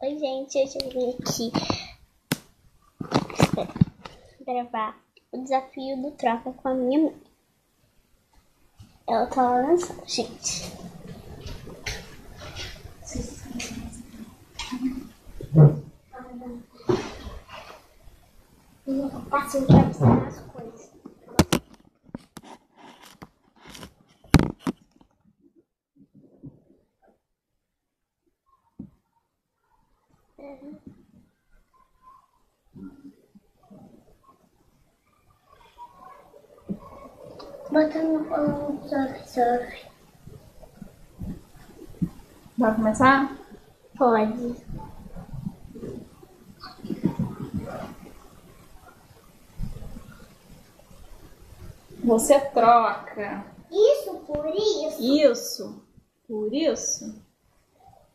Oi, gente, hoje eu vim aqui gravar o desafio do Troca com a minha mãe. Ela tá lá na sala, gente. Eu passo pra mostrar as coisas. Botando no surf. Vai começar? Pode. Você troca. Isso por isso? Isso por isso?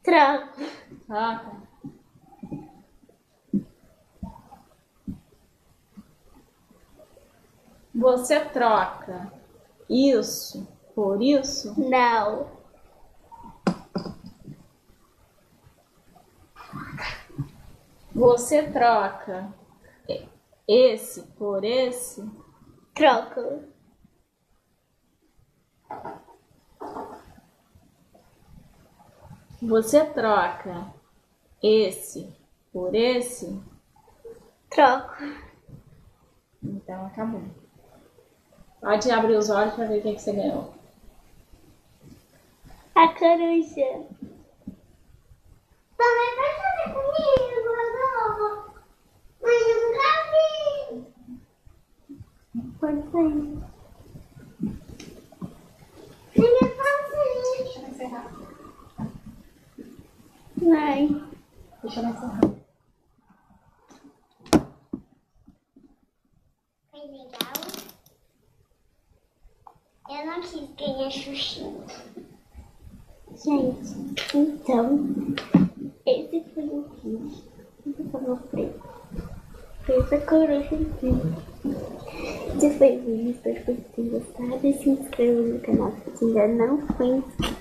Troca. Troca. Você troca isso por isso? Não. Você troca esse por esse? Troca. Você troca esse por esse? Troca. Então acabou. Pode abrir os olhos para ver o que você ganhou. A coruja. Também vai fazer comigo agora. Mas eu nunca vi. Pode sair. Ninguém faz isso. Deixa eu encerrar. Vai. Deixa eu encerrar. Foi legal. Eu não quis ganhar xuxinha. Gente, então, esse foi o vídeo que eu mostrei. Foi essa coruja aqui. Esse foi o vídeo, espero que vocês tenham gostado. E se inscreva no canal se ainda não foi inscrito.